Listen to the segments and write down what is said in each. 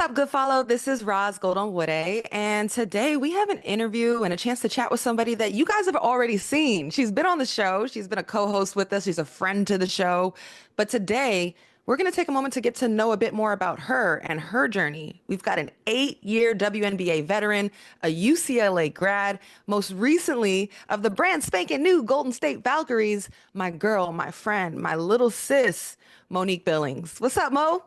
up, good follow? This is Ros Golden, and today we have an interview and a chance to chat with somebody that you guys have already seen. She's been on the show, she's been a co-host with us, she's a friend to the show. But today we're going to take a moment to get to know a bit more about her and her journey. We've got an 8-year WNBA veteran, a UCLA grad, most recently of the brand spanking new Golden State Valkyries, my girl, my friend, my little sis, Monique Billings. What's up, Mo?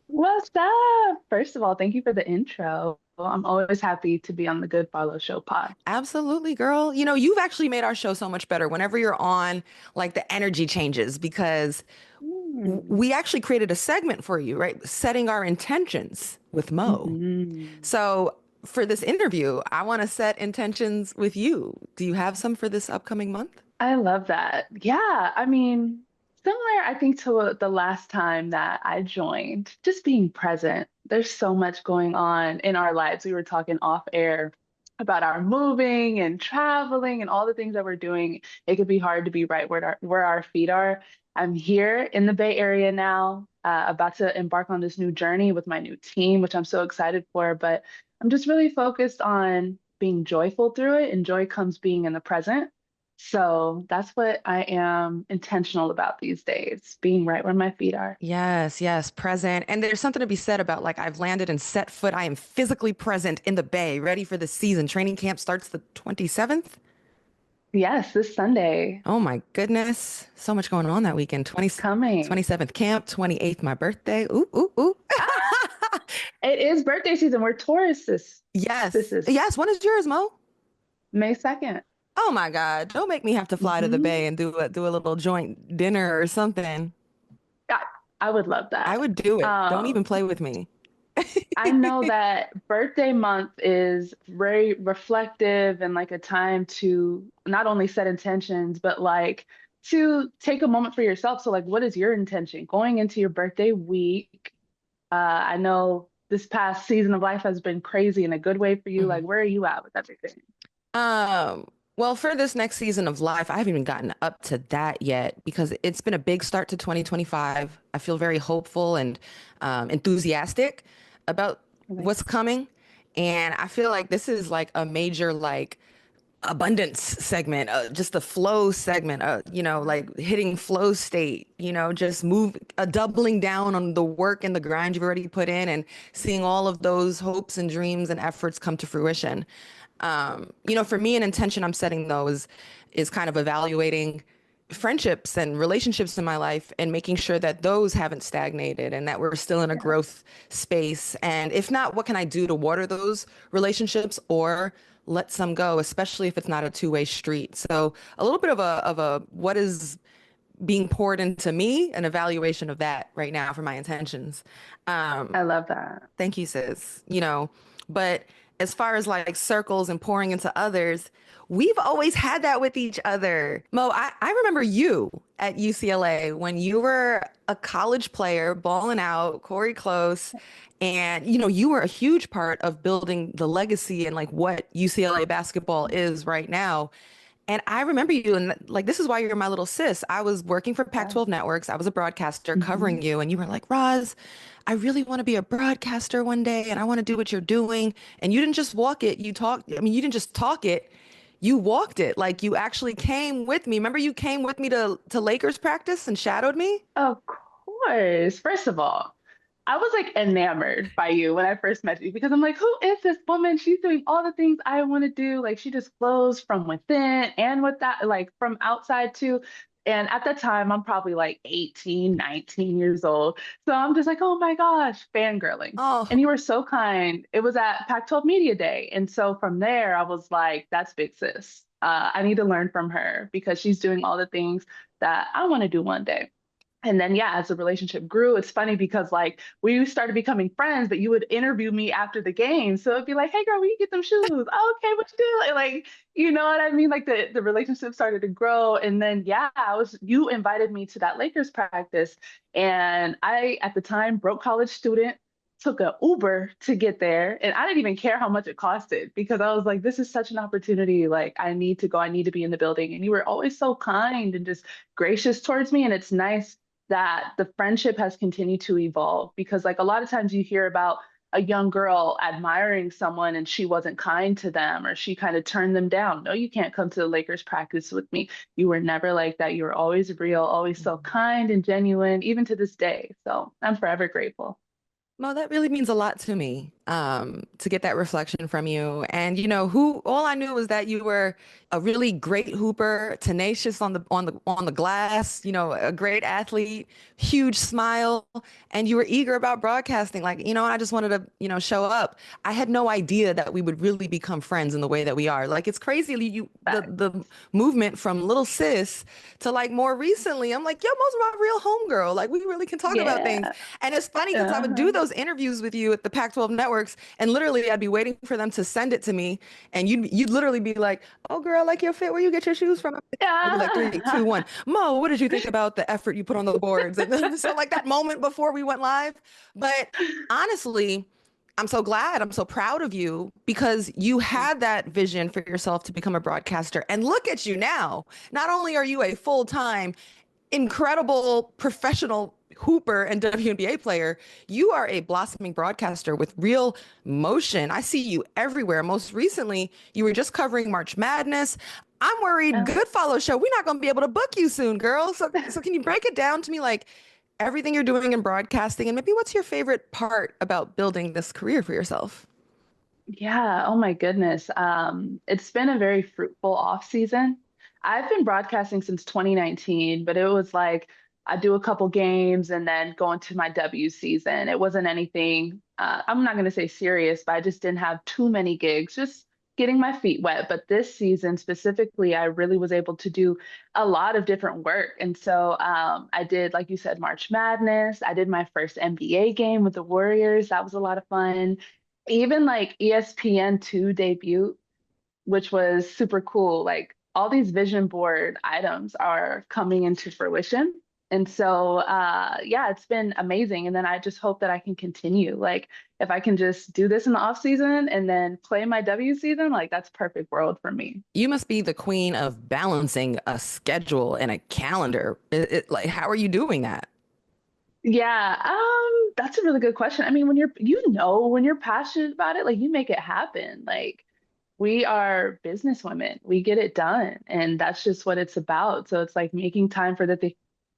What's up? First of all, thank you for the intro. I'm always happy to be on the Good Follow Show pod. Absolutely, girl. You know, you've actually made our show so much better whenever you're on, like the energy changes because Mm. we actually created a segment for you, right? Setting our intentions with Mo. Mhm. So for this interview, I want to set intentions with you. Do you have some for this upcoming month? I love that. Yeah, similar, I think, to the last time that I joined, just being present. There's so much going on in our lives. We were talking off air about our moving and traveling and all the things that we're doing. It could be hard to be right where our feet are. I'm here in the Bay Area now, about to embark on this new journey with my new team, which I'm so excited for. But I'm just really focused on being joyful through it, and joy comes being in the present. So that's what I am intentional about these days, being right where my feet are. Yes, yes, present. And there's something to be said about like I've landed and set foot. I am physically present in the Bay, ready for the season. Training camp starts the 27th. Yes, this Sunday Oh my goodness. So much going on that weekend. it's coming. 27th camp, 28th my birthday. Ooh, ooh, ooh. Ah, it is birthday season. We're Taurus this Yes. is Yes. When is yours, Mo? May 2nd. Oh my God. Don't make me have to fly to the Bay Hmm. and do a little joint dinner or something. I, I would love I that. would do it. Don't even Um, play with me. I know that birthday month is very reflective and like a time to not only set intentions, but like to take a moment for yourself. So, like, what is your intention going into your birthday week? I know this past season of life has been crazy in a good way for you. Like, Mhm. where are you at with everything? Well, for this next season of life, I haven't even gotten up to that yet because it's been a big start to 2025. I feel very hopeful and enthusiastic about what's Nice. coming. And I feel like this is like a major like abundance segment, just the flow segment, like hitting flow state, just move, doubling down on the work and the grind you've already put in and seeing all of those hopes and dreams and efforts come to fruition. For me, an intention I'm setting though is kind of evaluating friendships and relationships in my life and making sure that those haven't stagnated and that we're still in a Yeah. growth space. And if not, what can I do to water those relationships or let some go, especially if it's not a two-way street? So a little bit of a what is being poured into me, an evaluation of that right now for my intentions. I love that. Thank you, sis. But as far as like circles and pouring into others, we've always had that with each other. Mo, I remember you at UCLA when you were a college player balling out, Corey Close, and you were a huge part of building the legacy and like what UCLA basketball is right now. And I remember you, and like, this is why you're my little sis. I was working for Yeah. Pac-12 Networks. I was a broadcaster Hmm. covering you, and you were like, Roz, I really want to be a broadcaster one day, and I want to do what you're doing. And you didn't just walk it, you talked. I mean, you didn't just talk it, you walked it. Like, you actually came with me. Remember, you came with me to Lakers practice and shadowed me? Of course. First of all, I was like enamored by you when I first met you because I'm like, who is this woman? She's doing all the things I want to do. Like she just flows from within and with that, like from outside too. And at the time, I'm probably like 18, 19 years old. So I'm just like, oh my gosh, fangirling. And Oh, you were so kind. It was at Pac-12 Media Day. And so from there, I was like, that's big sis. I need to learn from her because she's doing all the things that I want to do one day. And then, yeah, as the relationship grew, it's funny because like we started becoming friends, but you would interview me after the game. So it'd be like, hey, girl, where you get them shoes? Oh, okay, what you do? Like, you know what I mean? Like the relationship started to grow. And then, yeah, you invited me to that Lakers practice. And I, at the time, broke college student, took a Uber to get there. And I didn't even care how much it costed because I was like, this is such an opportunity. Like, I need to go, I need to be in the building. And you were always so kind and just gracious towards me. And it's nice that the friendship has continued to evolve because like a lot of times you hear about a young girl admiring someone and she wasn't kind to them or she kind of turned them down. No, you can't come to the Lakers practice with me. You were never like that. You were always real, always so kind and genuine, even to this day. So I'm forever grateful. Mo, that really means a lot to me, to get that reflection from you. And who all I knew was that you were a really great hooper, tenacious on the glass, a great athlete, huge smile, and you were eager about broadcasting. Like, I just wanted to, show up. I had no idea that we would really become friends in the way that we are. Like, it's crazy Back. the movement from little sis to like more recently. I'm like, yo, Mo's my real homegirl. Like, we really can talk about things. Yeah. And it's funny because I would do Uh-huh. those interviews with you at the Pac-12 networks, and literally I'd be waiting for them to send it to me, and you'd literally be like, "Oh, girl, I like your fit. Where you get your shoes from?" I'd be like, three, two, Yeah. one. Mo, what did you think about the effort you put on the boards? And then, so like that moment before we went live. But honestly, I'm so glad. I'm so proud of you because you had that vision for yourself to become a broadcaster. And look at you now. Not only are you a full-time incredible professional hooper and WNBA player, you are a blossoming broadcaster with real motion. I see you everywhere. Most recently, you were just covering March Madness. I'm worried Yeah. Good Follow Show, we're not going to be able to book you soon, girl. So can you break it down to me, like everything you're doing in broadcasting, and maybe what's your favorite part about building this career for yourself? Yeah, oh my goodness. It's been a very fruitful off season. I've been broadcasting since 2019, but it was like I do a couple games and then go into my W season. It wasn't anything, I'm not going to say serious, but I just didn't have too many gigs, just getting my feet wet. But this season specifically, I really was able to do a lot of different work. And so I did, like you said, March Madness. I did my first NBA game with the Warriors. That was a lot of fun. Even like ESPN2 debut, which was super cool. Like all these vision board items are coming into fruition. And so, yeah, it's been amazing. And then I just hope that I can continue. Like, if I can just do this in the off season and then play my W season, like that's perfect world for me. You must be the queen of balancing a schedule and a calendar. Like, how are you doing that? Yeah, that's a really good question. I mean, when when you're passionate about it, like you make it happen. Like we are business women. We get it done, and that's just what it's about. So it's like making time for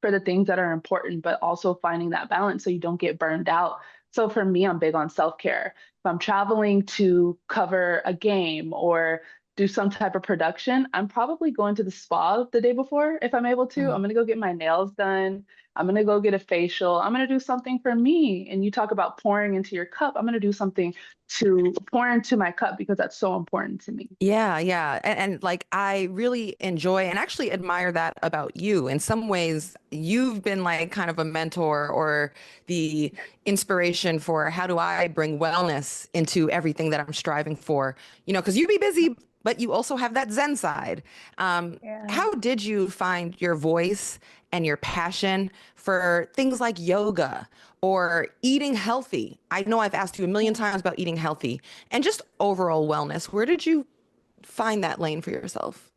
for the things that are important, but also finding that balance so you don't get burned out. So for me, I'm big on self-care. If I'm traveling to cover a game or do some type of production, I'm probably going to the spa the day before if I'm able to. I'm Mhm. gonna go get my nails done. I'm gonna go get a facial. I'm gonna do something for me. And you talk about pouring into your cup. I'm gonna do something to pour into my cup because that's so important to me. Yeah, yeah. And like I really enjoy and actually admire that about you. In some ways, you've been like kind of a mentor or the inspiration for how do I bring wellness into everything that I'm striving for. Because you be busy, but you also have that Zen side. Yeah. How did you find your voice and your passion for things like yoga or eating healthy? I know I've asked you a million times about eating healthy and just overall wellness. Where did you find that lane for yourself?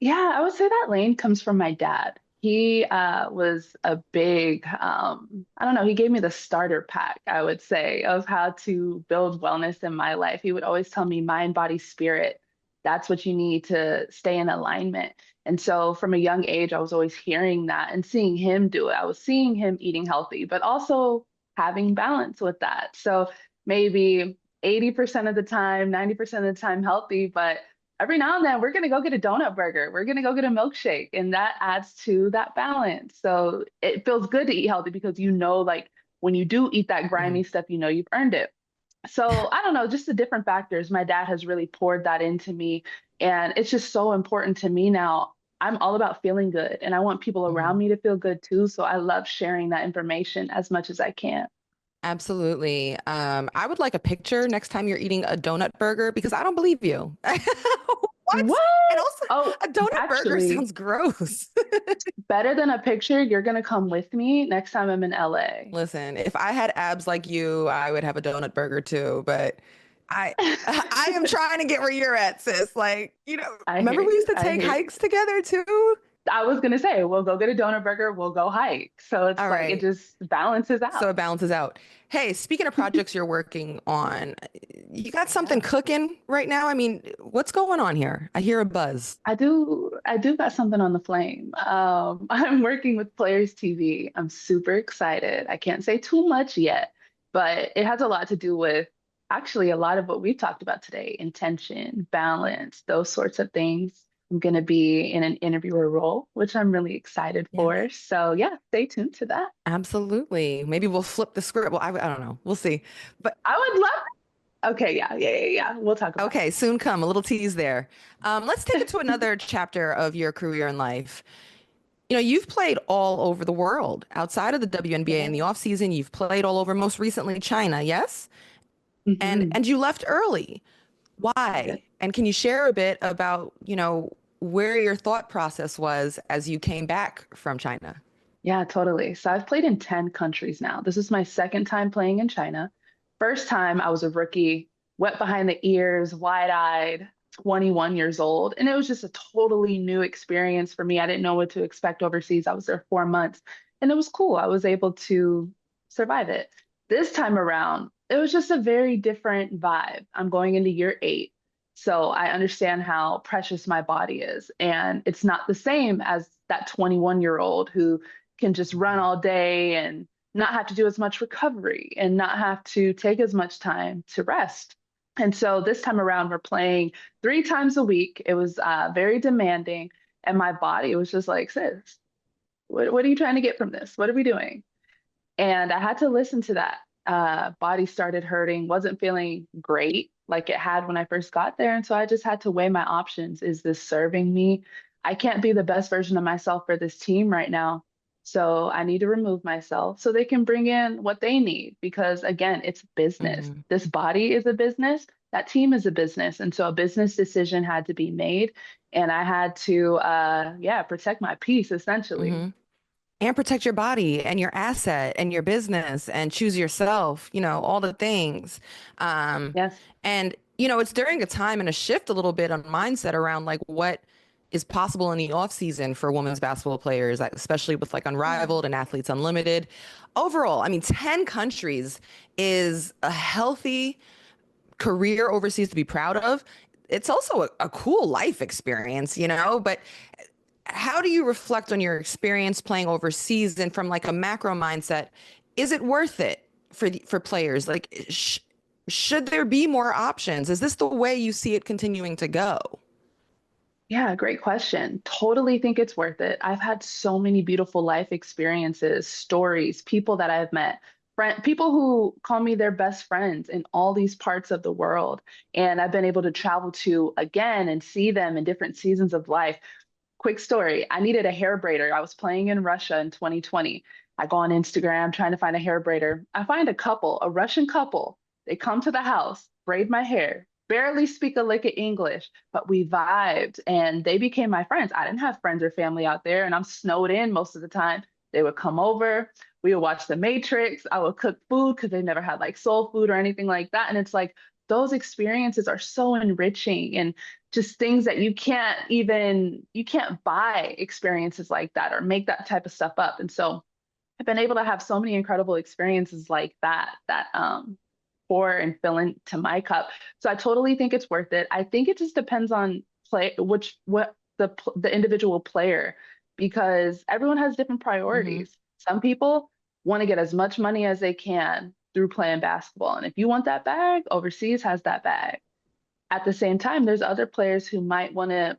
Yeah, I would say that lane comes from my dad. He was a big, I don't know, he gave me the starter pack, I would say, of how to build wellness in my life. He would always tell me mind, body, spirit. That's what you need to stay in alignment. And so from a young age, I was always hearing that and seeing him do it. I was seeing him eating healthy, but also having balance with that. So maybe 80% of the time, 90% of the time healthy, but every now and then we're gonna go get a donut burger. We're gonna go get a milkshake, and that adds to that balance. So it feels good to eat healthy because like when you do eat that Mhm. grimy stuff, you've earned it. So I don't know, just the different factors. My dad has really poured that into me, and it's just so important to me now. I'm all about feeling good, and I want people around Mhm. me to feel good too. So I love sharing that information as much as I can. Absolutely. I would like a picture next time you're eating a donut burger because I don't believe you. What? What? And also, Oh, a donut burger actually, sounds gross. better than a picture, you're gonna come with me next time I'm in LA. Listen, if I had abs like you, I would have a donut burger too. But I, I am trying to get where you're at, sis. Like, I remember hear we you. used to I take hear you. hikes together too? I was gonna say, we'll go get a donut burger, we'll go hike. So it's All like it right. just balances So out. it balances out. Hey, speaking of projects you're working on, you got something Yeah. cooking right now? I mean, what's going on here? I hear a buzz. I do got something on the flame. I'm working with Players TV. I'm super excited. I can't say too much yet, but it has a lot to do with actually a lot of what we've talked about today, intention, balance, those sorts of things. I'm going to be in an interviewer role, which I'm really excited Yeah, for. So yeah, stay tuned to that. absolutely. Maybe we'll flip the script. Well, I don't know. We'll see. But I would love. Okay, yeah. We'll talk about okay, soon come. A little tease there. Let's take it to another chapter of your career in life. You've played all over the world outside of the it. WNBA in the Yeah. off season. You've played all over, most recently China, yes? And Hmm. and you left early. Why? And can you share a bit about, where your thought process was as you came back from China? Yeah, totally. So I've played in 10 countries now. This is my second time playing in China. First time I was a rookie, wet behind the ears, wide-eyed, 21 years old. And it was just a totally new experience for me. I didn't know what to expect overseas. I was there 4 months and it was cool. I was able to survive it. This time around, it was just a very different vibe. I'm going into year 8. So I understand how precious my body is. And it's not the same as that 21-year-old who can just run all day and not have to do as much recovery and not have to take as much time to rest. And so this time around, we're playing 3 times a week. It was very demanding. And my body was just like, sis, what are you trying to get from this? What are we doing? And I had to listen to that. Body started hurting, wasn't feeling great like it had when I first got there. And so I just had to weigh my options. Is this serving me? I can't be the best version of myself for this team right now. So I need to remove myself so they can bring in what they need because, again, it's business. Hmm. This body is a business. That team is a business. And so a business decision had to be made. And I had to, yeah, protect my peace essentially. Hmm. And protect your body and your asset and your business and choose yourself, all the things. Um, Yes. and, it's during a time and a shift a little bit on mindset around like what is possible in the off season for women's basketball players, like, especially with like Yeah. Unrivaled and Athletes Unlimited. Overall, I mean, 10 countries is a healthy career overseas to be proud of. It's also a cool life experience, but how do you reflect on your experience playing overseas and from like a macro mindset? Is it worth it for players? Like, should there be more options? Is this the way you see it continuing to go? Yeah, great question. Totally think it's worth it. I've had so many beautiful life experiences, stories, people that I've met, people who call me their best friends in all these parts of the world. And I've been able to travel to again and see them in different seasons of life. Quick story. I needed a hair braider. I was playing in Russia in 2020. I go on Instagram trying to find a hair braider. I find a couple, a Russian couple. They come to the house, braid my hair, barely speak a lick of English, but we vibed and they became my friends. I didn't have friends or family out there, and I'm snowed in most of the time. They would come over. We would watch The Matrix. I would cook food because they never had like soul food or anything like that. And it's like those experiences are so enriching. And just things that you can't buy experiences like that or make that type of stuff up. And so I've been able to have so many incredible experiences like that pour and fill into my cup. So I totally think it's worth it. I think it just depends on play which what the individual player because everyone has different Hmm. priorities. Some people want to get as much money as they can through playing basketball. And if you want that bag, overseas has that bag. At the same time, there's other players who might want to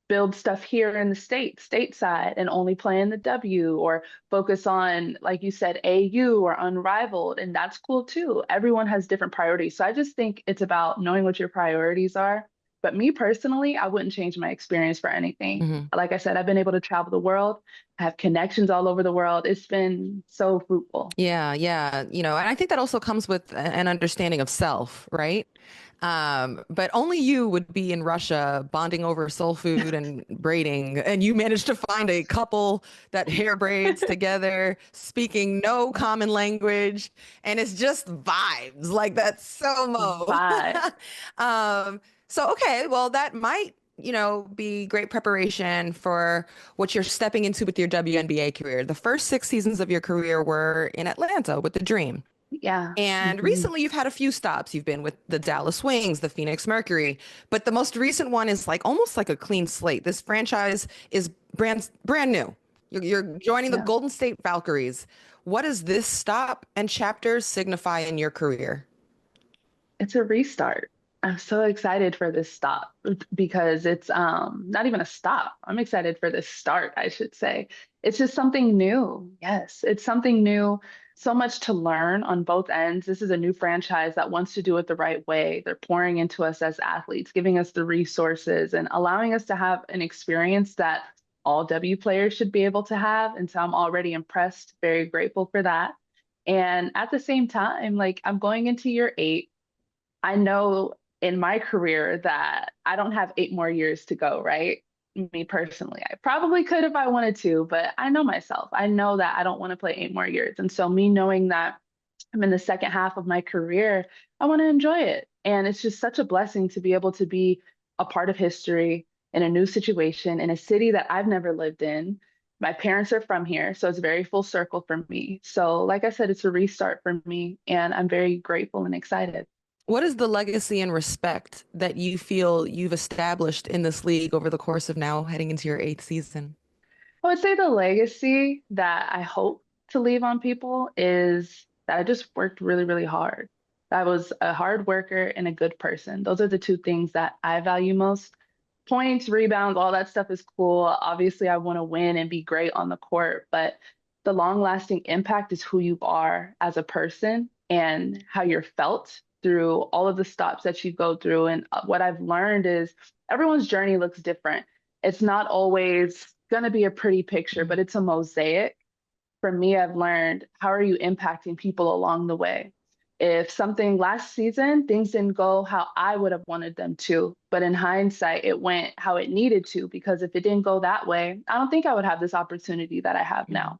build stuff here in the stateside, and only play in the W or focus on, like you said, AU or Unrivaled. And that's cool too. Everyone has different priorities. So I just think it's about knowing what your priorities are. But me personally, I wouldn't change my experience for anything. Hmm. Like I said, I've been able to travel the world, I have connections all over the world. It's been so fruitful. Yeah, yeah, and I think that also comes with an understanding of self, right? But only you would be in Russia bonding over soul food and braiding, and you managed to find a couple that hair braids together, speaking no common language, and it's just vibes. Like that's so Mo. Vibe. So okay, well that might be great preparation for what you're stepping into with your WNBA career. The first 6 seasons of your career were in Atlanta with the Dream. Yeah. And Hmm. recently you've had a few stops. You've been with the Dallas Wings, the Phoenix Mercury, but the most recent one is like almost like a clean slate. This franchise is brand new. You're joining the Yeah. Golden State Valkyries. What does this stop and chapter signify in your career? It's a restart. I'm so excited for this stop because it's not even a stop. I'm excited for this start, I should say. It's just something new. Yes, it's something new. So much to learn on both ends. This is a new franchise that wants to do it the right way. They're pouring into us as athletes, giving us the resources and allowing us to have an experience that all W players should be able to have. And so I'm already impressed, very grateful for that. And at the same time, like I'm going into year 8. I know in my career that I don't have 8 more years to go, right? Me personally, I probably could if I wanted to, but I know myself. I know that I don't want to play 8 more years. And so, me knowing that I'm in the second half of my career, I want to enjoy it. And it's just such a blessing to be able to be a part of history in a new situation in a city that I've never lived in. My parents are from here, so it's very full circle for me. So, like I said, it's a restart for me, and I'm very grateful and excited. What is the legacy and respect that you feel you've established in this league over the course of now heading into your 8th season? I would say the legacy that I hope to leave on people is that I just worked really, really hard. I was a hard worker and a good person. Those are the two things that I value most. Points, rebounds, all that stuff is cool. Obviously, I want to win and be great on the court, but the long-lasting impact is who you are as a person and how you're felt through all of the stops that you go through. And what I've learned is everyone's journey looks different. It's not always going to be a pretty picture, but it's a mosaic. For me, I've learned how are you impacting people along the way? If something last season, things didn't go how I would have wanted them to, but in hindsight, it went how it needed to, because if it didn't go that way, I don't think I would have this opportunity that I have Mhm. now.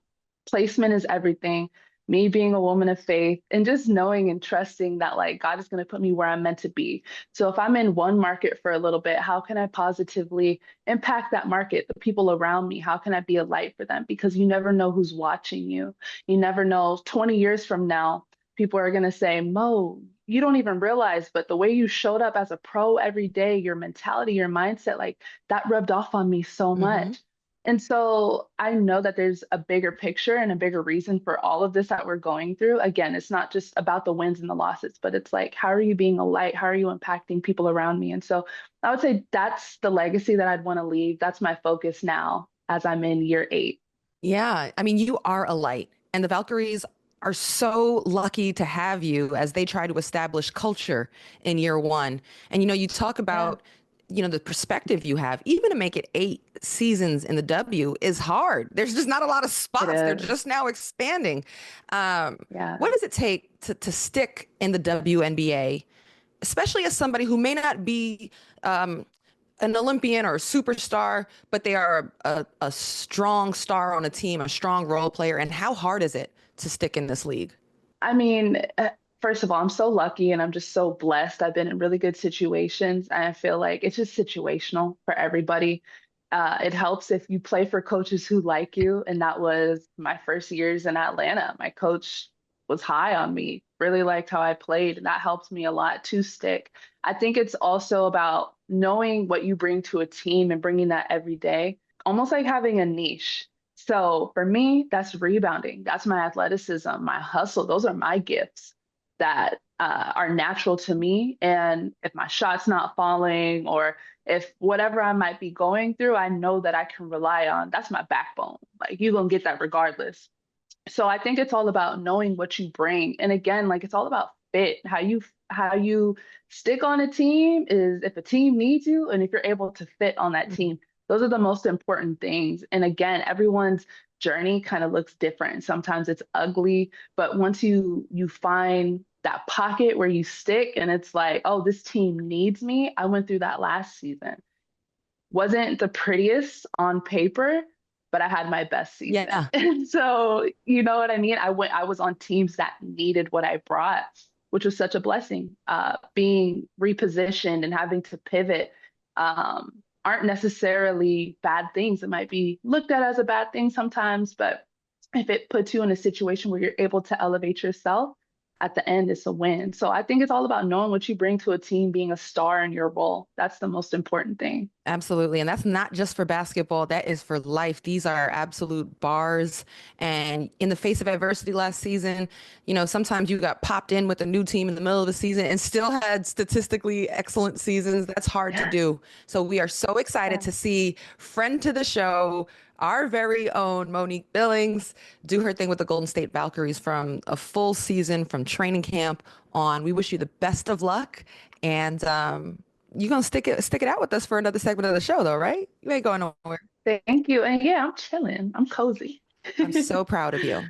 Placement is everything. Me being a woman of faith and just knowing and trusting that like God is going to put me where I'm meant to be. So if I'm in one market for a little bit, how can I positively impact that market, the people around me? How can I be a light for them? Because you never know who's watching you. You never know 20 years from now, people are going to say, Mo, you don't even realize, but the way you showed up as a pro every day, your mentality, your mindset, like that rubbed off on me so Hmm. much. And so I know that there's a bigger picture and a bigger reason for all of this that we're going through. Again, it's not just about the wins and the losses, but it's like, how are you being a light? How are you impacting people around me? And so I would say that's the legacy that I'd want to leave. That's my focus now as I'm in year 8. Yeah, I mean, you are a light, and the Valkyries are so lucky to have you as they try to establish culture in year one. And you talk Yeah, about, the perspective you have, even to make it 8 seasons in the W is hard. There's just not a lot of it spots. They're is. just now expanding. Um, Yeah. what does it take to stick in the WNBA, especially as somebody who may not be an Olympian or a superstar, but they are a strong star on a team, a strong role player. And how hard is it to stick in this league? I mean, first of all, I'm so lucky and I'm just so blessed. I've been in really good situations, and I feel like it's just situational for everybody. It helps if you play for coaches who like you, and that was my first years in Atlanta. My coach was high on me, really liked how I played, and that helped me a lot to stick. I think it's also about knowing what you bring to a team and bringing that every day, almost like having a niche. So for me, that's rebounding. That's my athleticism, my hustle. Those are my gifts that are natural to me. And if my shot's not falling or if whatever I might be going through, I know that I can rely on. That's my backbone. Like you're gonna get that regardless. So I think it's all about knowing what you bring. And again, like it's all about fit. How you stick on a team is if a team needs you and if you're able to fit on that Mhm. team. Those are the most important things. And again, everyone's journey kind of looks different. Sometimes it's ugly, but once you find that pocket where you stick and it's like, oh, this team needs me. I went through that last season. Wasn't the prettiest on paper, but I had my best season. Yeah. And so, you know what I mean? I was on teams that needed what I brought, which was such a blessing. Being repositioned and having to pivot. aren't necessarily bad things. It might be looked at as a bad thing sometimes, but if it puts you in a situation where you're able to elevate yourself, at the end, it's a win. So I think it's all about knowing what you bring to a team, being a star in your role. That's the most important thing. Absolutely. And that's not just for basketball, that is for life. These are absolute bars. And in the face of adversity last season, sometimes you got popped in with a new team in the middle of the season and still had statistically excellent seasons. That's hard to Yeah. do. So we are so excited Yeah. to see friend to the show, our very own Monique Billings, do her thing with the Golden State Valkyries from a full season, from training camp on. We wish you the best of luck. And you're gonna stick it out with us for another segment of the show, though, right? You ain't going nowhere. Thank you. And yeah, I'm chilling. I'm cozy. I'm so proud of you.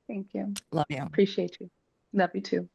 Thank you. Love you. Appreciate you. Love you too.